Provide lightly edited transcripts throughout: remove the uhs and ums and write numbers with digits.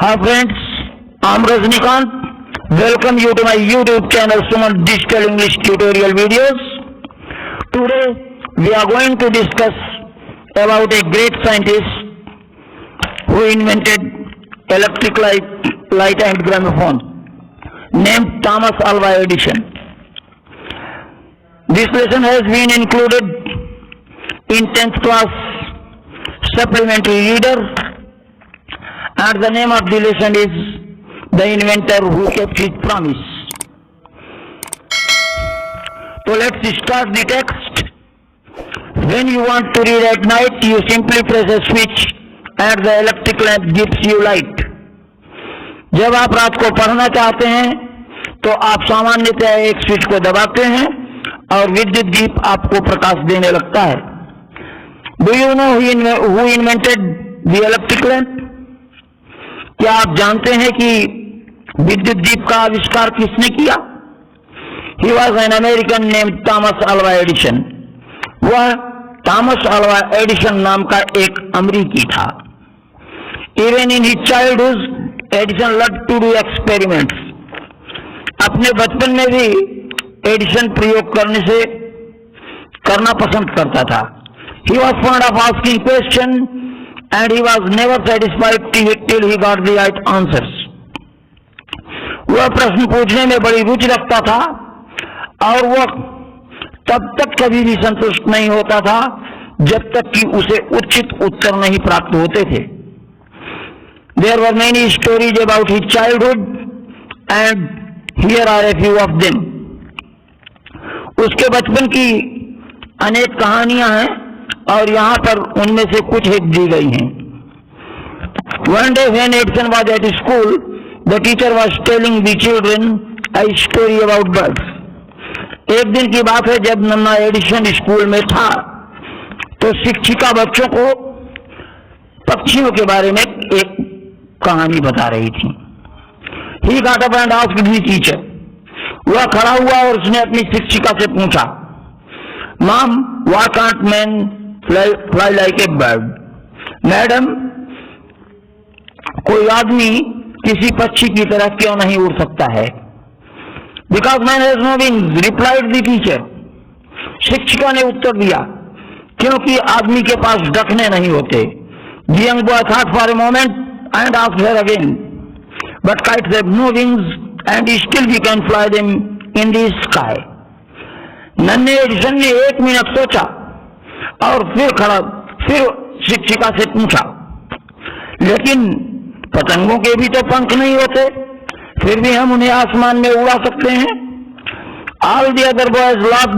Hi friends, I'm Rajnikant. Welcome you to my YouTube channel Suman Digital English Tutorial Videos. Today we are going to discuss about a great scientist who invented electric light and gramophone, named Thomas Alva Edison. This lesson has been included in 10th class supplementary reader, and the name of the lesson is The Inventor Who Kept His Promise. So let's start the text. When you want to read at night, you simply press a switch and the electric lamp gives you light. जब आप रात को पढ़ना चाहते हैं तो आप सामान्यतः एक स्विच को दबाते हैं और विद्युत दीप आपको प्रकाश देने लगता है. Do you know who invented the electric lamp? क्या आप जानते हैं कि विद्युत दीप का आविष्कार किसने किया? He was an American named Thomas Alva Edison. वह थॉमस अल्वा एडिसन नाम का एक अमेरिकी था. Even in his childhood, Edison loved to do experiments. अपने बचपन में भी एडिसन प्रयोग करना पसंद करता था. He was fond of asking questions and he was never satisfied till he got the right answers. वह प्रश्न पूछने में बड़ी रुचि रखता था और वह तब तक कभी भी संतुष्ट नहीं होता था जब तक कि उसे उचित उत्तर नहीं प्राप्त होते थे. There were many stories about his childhood and here are a few of them. उसके बचपन की अनेक कहानियां हैं और यहाँ पर उनमें से कुछ एक दी गई हैं. One day when Edison was at school, the teacher was telling the children a story about birds. एक दिन की बात है जब नन्ना एडिसन स्कूल में था तो शिक्षिका बच्चों को पक्षियों के बारे में एक कहानी बता रही थी. He got up and asked the teacher. वह खड़ा हुआ और उसने अपनी शिक्षिका से पूछा, Mom, why can't men fly like a bird? Madam, कोई आदमी किसी पक्षी की तरह क्यों नहीं उड़ सकता है? Because man has no wings, replied the teacher. शिक्षिका ने उत्तर दिया, क्योंकि आदमी के पास ढकने नहीं होते. The young boy thought for a moment and asked her again. But kites have no wings and still we can fly them in the sky. नन्हे एडिसन ने 1 मिनट सोचा और फिर शिक्षिका से पूछा, लेकिन पतंगों के भी तो पंख नहीं होते, फिर भी हम उन्हें आसमान में उड़ा सकते हैं. All the other boys laughed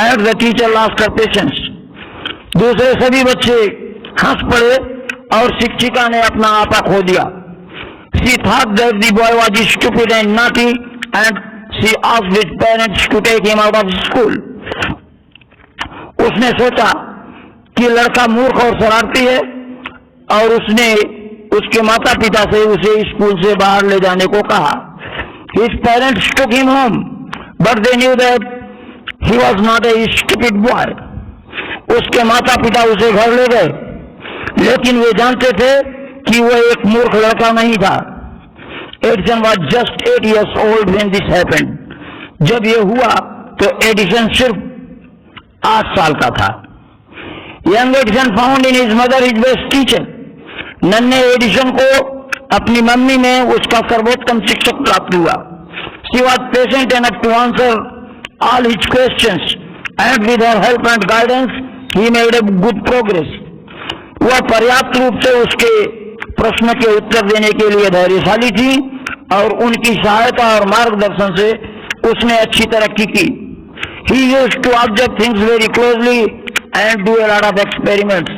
and the teacher lost her patience. दूसरे सभी बच्चे हंस पड़े और शिक्षिका ने अपना आपा खो दिया. She thought that the boy was stupid and naughty and she asked his parents to take him out of school. उसने सोचा कि लड़का मूर्ख और शरारती है और उसने उसके माता पिता से उसे स्कूल से बाहर ले जाने को कहा. His parents took him home, but they knew that he was not a stupid boy. उसके माता पिता उसे घर ले गए, लेकिन वे जानते थे कि वह एक मूर्ख लड़का नहीं था. Edison was just 8 years old when this happened. जब ये हुआ तो एडिसन सिर्फ 8 साल का था. Young Edison found in his mother his best teacher. नन्हे एडिसन को अपनी मम्मी में उसका सर्वोत्तम शिक्षक प्राप्त हुआ. She was patient enough to answer all his questions and with her help and guidance he made a good progress. वह पर्याप्त रूप से उसके प्रश्न के उत्तर देने के लिए धैर्यशाली थी और उनकी सहायता और मार्गदर्शन से उसने अच्छी तरक्की की. He used to observe things very closely and do a lot of experiments.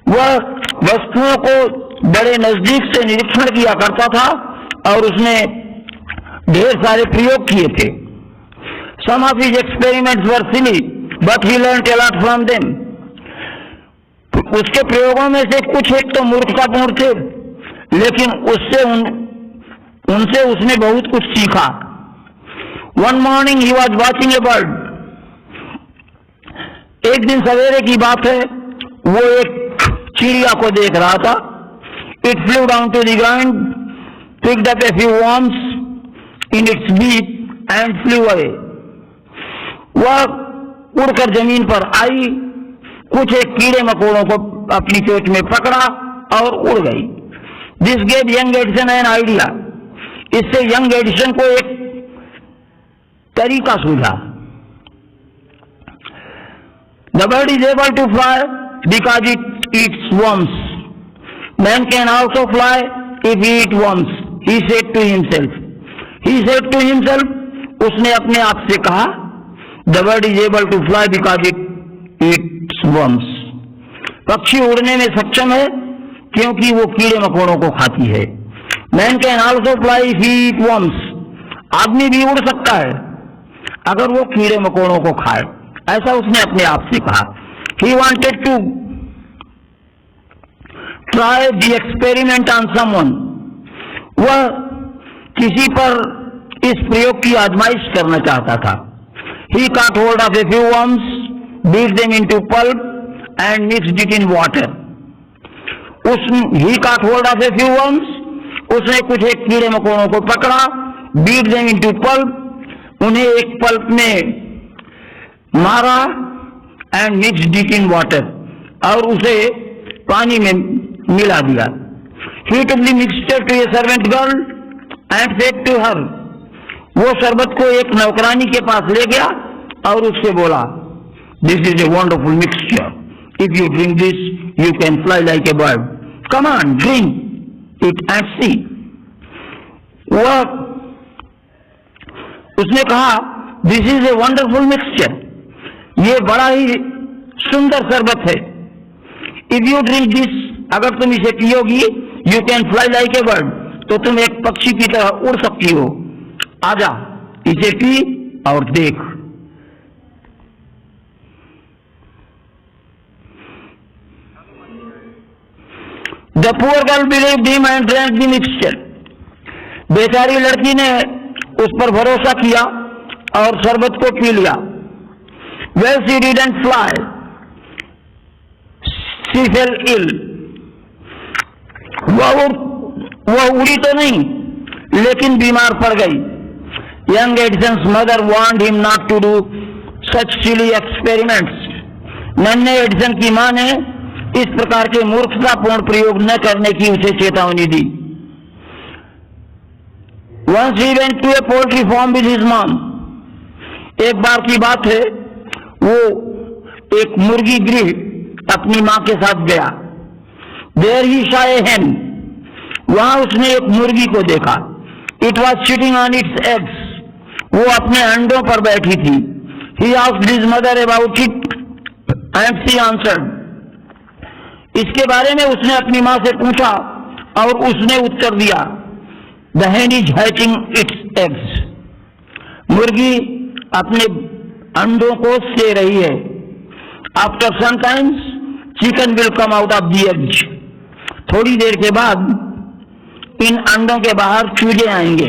वह वस्तुओं को बड़े नजदीक से निरीक्षण किया करता था और उसने ढेर सारे प्रयोग किए थे. Some of his experiments were silly, but he learned a lot from them. उसके प्रयोगों में से कुछ एक तो मूर्खतापूर्ण थे, लेकिन उनसे उसने बहुत कुछ सीखा. One morning he was watching a bird. एक दिन सवेरे की बात है, वो एक चिड़िया को देख रहा था. It flew down to the ground, picked up a few worms in its beak and flew away. वह उड़कर जमीन पर आई, कुछ एक कीड़े मकोड़ों को अपनी चोंच में पकड़ा और उड़ गई. This gave young Edison an idea. इससे यंग एडिसन को एक तरीका सूझा. The bird is able to fly because it eats worms. Man can also fly if he eats worms. He said to himself. He said to himself. उसने अपने आप से कहा. The bird is able to fly because it eats worms. पक्षी उड़ने में सक्षम है क्योंकि वो कीड़े मकोड़ों को खाती है. Man can also fly if he eats worms. आदमी भी उड़ सकता है अगर वो कीड़े मकोड़ों को खाए. ऐसा उसने अपने आप से कहा. He wanted to try the experiment on someone. वह किसी पर इस प्रयोग की आजमाइश करना चाहता था. He caught hold of a few worms, beat them into pulp and mixed it in water. He caught hold of a few worms. उसने कुछ एक कीड़े मकोड़ों को पकड़ा, beat them into pulp, उन्हें एक पल्प में मारा and mixed it in water, और उसे पानी में मिला दिया. He took the mixture to a servant girl and said to her. वो शरबत को एक नौकरानी के पास ले गया और उससे बोला, This is a wonderful mixture. If you drink this, you can fly like a bird. Come on, drink it and see. वह उसने कहा, This is a wonderful mixture. ये बड़ा ही सुंदर शरबत है. If you drink this, अगर तुम इसे पियोगी, you can fly like a bird. तो तुम एक पक्षी की तरह उड़ सकती हो. आजा, इसे पी और देख. The poor girl believed him and drank the mixture. बेचारी लड़की ने उस पर भरोसा किया और शरबत को पी लिया. Well, she didn't fly. She fell ill. वह उड़ी तो नहीं, लेकिन बीमार पड़ गई. Young Edison's mother warned him not to do such silly experiments. नन्हे एडिसन की मां ने इस प्रकार के मूर्खतापूर्ण प्रयोग न करने की उसे चेतावनी दी. Once he went to a poultry farm with his mom. एक बार की बात है, वो एक मुर्गी गृह अपनी मां के साथ गया. There he saw a hen. वहां उसने एक मुर्गी को देखा. It was sitting on its eggs. वो अपने अंडों पर बैठी थी. He asked his mother about it and she answered. इसके बारे में उसने अपनी मां से पूछा और उसने उत्तर दिया. The hen is hatching its eggs. मुर्गी अपने अंडों को से रही है. After some time, chicken will come out of the egg. थोड़ी देर के बाद इन अंडों के बाहर चूजे आएंगे.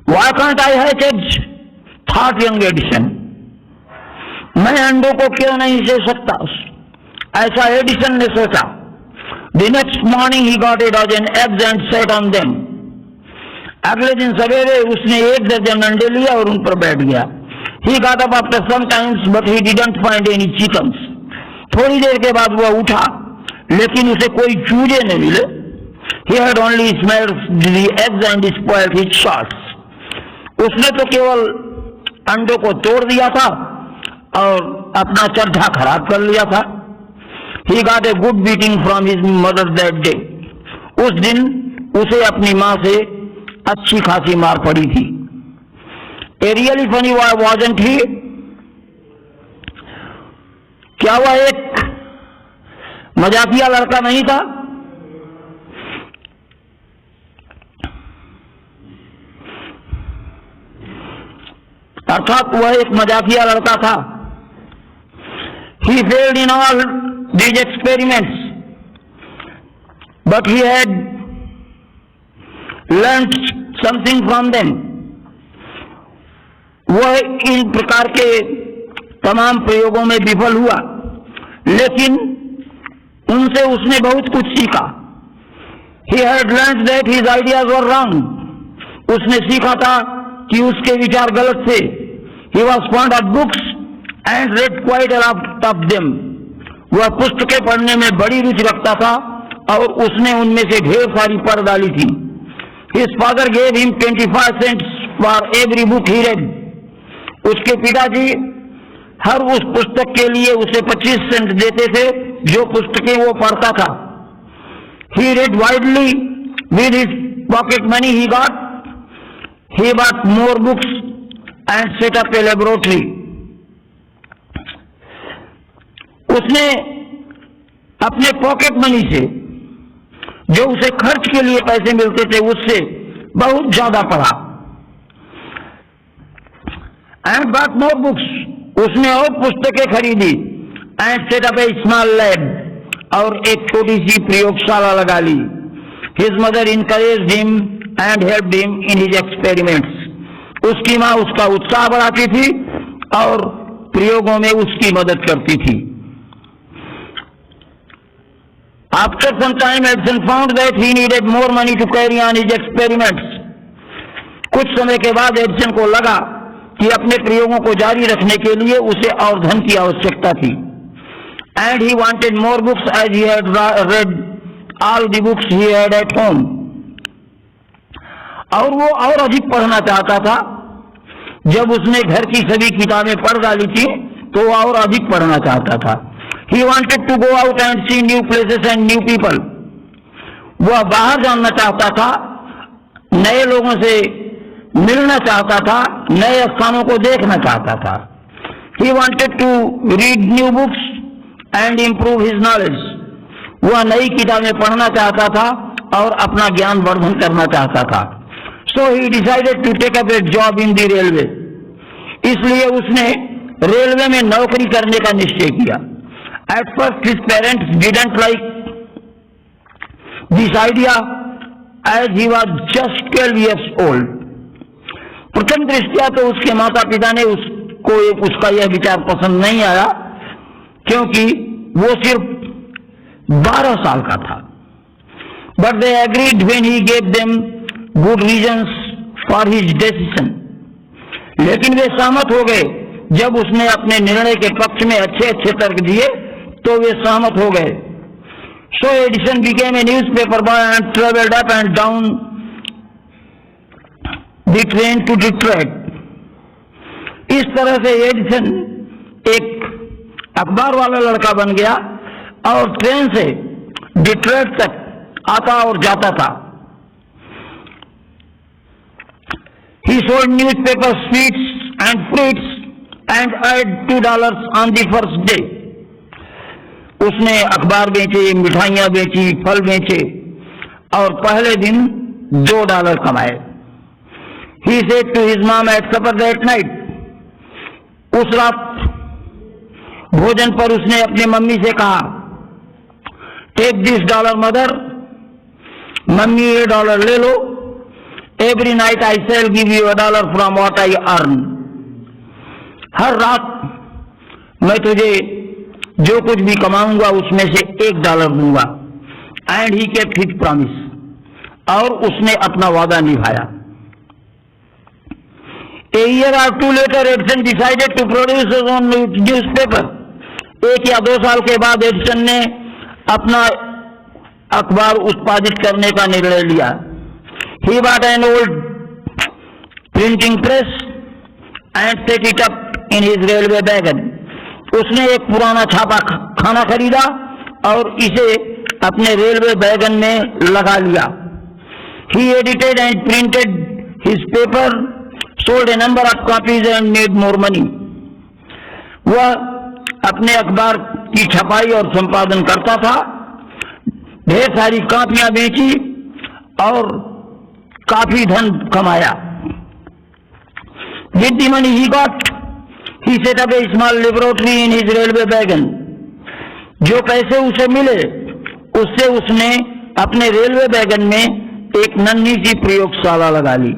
Why can't I hatch eggs? Thought young Edison. मैं अंडों को क्यों नहीं से सकता? ऐसा एडिसन ने सोचा. The next morning he got a dozen eggs and sat on them. अगले दिन सवेरे उसने 1 दर्जन अंडे लिया और उन पर बैठ गया. He got up after some time, but he didn't find any chickens. थोड़ी देर के बाद वह उठा, लेकिन उसे कोई चूजे नहीं मिले. He had only smelled the eggs and spoiled his shots. उसने तो केवल अंडों को तोड़ दिया था और अपना चड्ढा खराब कर लिया था. He got a good beating from his mother that day. उस दिन उसे अपनी मां से अच्छी खासी मार पड़ी थी. A really funny boy, wasn't he? क्या वह एक मजाकिया लड़का नहीं था? अर्थात वह एक मजाकिया लड़का था. He failed in all these experiments, but he had learned something from them. वह इन प्रकार के तमाम प्रयोगों में विफल हुआ, लेकिन उनसे उसने बहुत कुछ सीखा। He had learned that his ideas were wrong. उसने सीखा था कि उसके विचार गलत थे। He was fond of books and read quite a lot of them. वह पुस्तकें पढ़ने में बड़ी रुचि रखता था और उसने उनमें से ढेर सारी पढ़ डाली थी। His father gave him 25 cents for every book he read. उसके पिताजी हर उस पुस्तक के लिए उसे 25 सेंट देते थे जो पुस्तकें वो पढ़ता था। He read widely with his pocket money he got. He bought more books and set up a laboratory. उसने अपने पॉकेट मनी से, जो उसे खर्च के लिए पैसे मिलते थे, उससे बहुत ज्यादा पढ़ा। And bought more books. उसने और पुस्तकें खरीदी। And set up a small lab, और एक छोटी सी प्रयोगशाला लगा ली। His mother encouraged him and helped him in his experiments. उसकी माँ उसका उत्साह बढ़ाती थी और प्रयोगों में उसकी मदद करती थी। After some time Edison found that he needed more money to carry on his experiments. कुछ समय के बाद एडिसन को लगा कि अपने प्रयोगों को जारी रखने के लिए उसे और धन की आवश्यकता थी। And he wanted more books as he had read all the books he had at home. और वो और अधिक पढ़ना चाहता था। जब उसने घर की सभी किताबें पढ़ डाली थी तो वो और अधिक पढ़ना चाहता था। He wanted to go out and see new places and new people. वह बाहर जानना चाहता था, नए लोगों से मिलना चाहता था, नए स्थानों को देखना चाहता था। He wanted to read new books and improve his knowledge. वह नई किताबें पढ़ना चाहता था और अपना ज्ञान वर्धन करना चाहता था। So he decided to take up a job in the railway. इसलिए उसने रेलवे में नौकरी करने का निश्चय किया। At first his parents didn't like this idea as he was just 12 years old. प्रथम दृष्टया तो उसके माता पिता ने उसका यह विचार पसंद नहीं आया, क्योंकि वो सिर्फ 12 साल का था। But they agreed when he gave them good reasons for his decision. लेकिन वे सहमत हो गए जब उसने अपने निर्णय के पक्ष में अच्छे अच्छे तर्क दिए, तो वे सहमत हो गए। So Edison became a newspaper boy and traveled up and down the train to Detroit. इस तरह से एडिसन एक अखबार वाला लड़का बन गया और ट्रेन से डिट्रॉइट तक आता और जाता था। He sold newspaper sweets and fruits and earned $2 on the first day. उसने अखबार बेचे, मिठाइयां बेची, फल बेचे और पहले दिन $2 कमाए। He said to his mom at supper that night. उस रात भोजन पर उसने अपनी मम्मी से कहा, Take this $, mother. मम्मी ये $, ले लो। Every night I shall give you $1 from what I earn. हर रात मैं तुझे जो कुछ भी कमाऊंगा उसमें से $1 दूंगा। And he kept his promise. और उसने अपना वादा निभाया। A year or two later, Edison decided to produce his own newspaper. 1 या 2 साल के बाद एडिसन ने अपना अखबार उत्पादित करने का निर्णय लिया। He bought an old printing press and set it up in his railway wagon. उसने एक पुराना छापा खाना खरीदा और इसे अपने रेलवे वैगन में लगा लिया। He edited and printed his paper, sold a number of copies and made more money. वह अपने अखबार की छपाई और संपादन करता था, ढेर सारी कापियां बेची और काफी धन कमाया। With the money he got, he set up a small laboratory in his railway wagon. जो पैसे उसे मिले उससे उसने अपने रेलवे वैगन में एक नन्ही सी प्रयोगशाला लगा ली।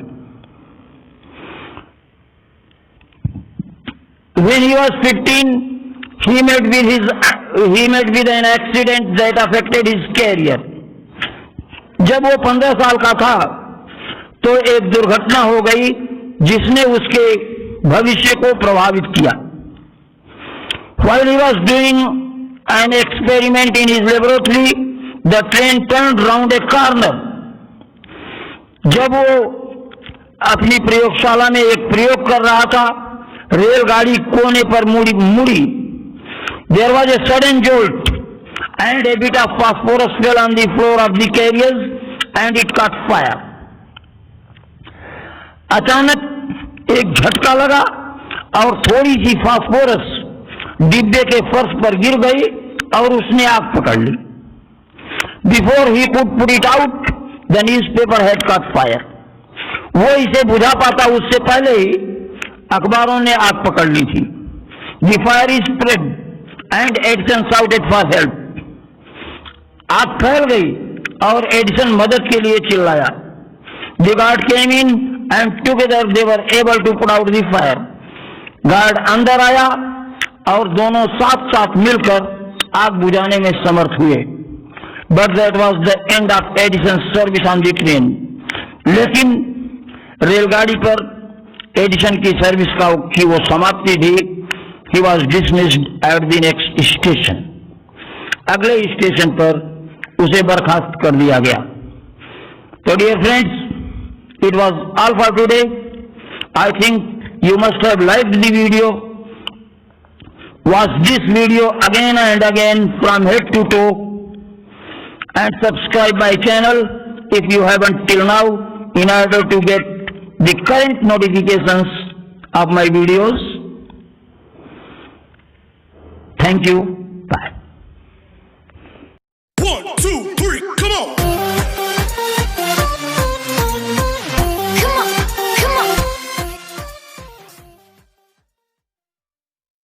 When he was 15, he met with his he met with an accident that affected his career. जब वो 15 साल का था तो एक दुर्घटना हो गई जिसने उसके भविष्य को प्रभावित किया. While he was doing an experiment in his laboratory, the train turned round a corner. जब वो अपनी प्रयोगशाला में एक प्रयोग कर रहा था, रेलगाड़ी कोने पर मुड़ी. There was a sudden jolt and a bit of phosphorus fell on the floor of the carriage and it caught fire. अचानक एक झटका लगा और थोड़ी सी फास्फोरस डिब्बे के फर्श पर गिर गई और उसने आग पकड़ ली. Before he could put it out, the newspaper had caught fire. वो इसे बुझा पाता उससे पहले ही अखबारों ने आग पकड़ ली थी. The fire is spread and Edison shouted for help. आग फैल गई और एडिसन मदद के लिए चिल्लाया. The guard came in and together they were able to put out the fire. Guard अंदर आया और दोनों साथ साथ मिलकर आग बुझाने में समर्थ हुए. But that was the end of Edison's service on the train. लेकिन रेलगाड़ी पर एडिसन की सर्विस की वो समाप्ति थी. He was dismissed at the next station. अगले स्टेशन पर उसे बर्खास्त कर दिया गया. तो dear friends, it was all for today. I think you must have liked the video. Watch this video again and again from head to toe and subscribe my channel if you haven't till now in order to get the current notifications of my videos. Thank you. Bye. 1, 2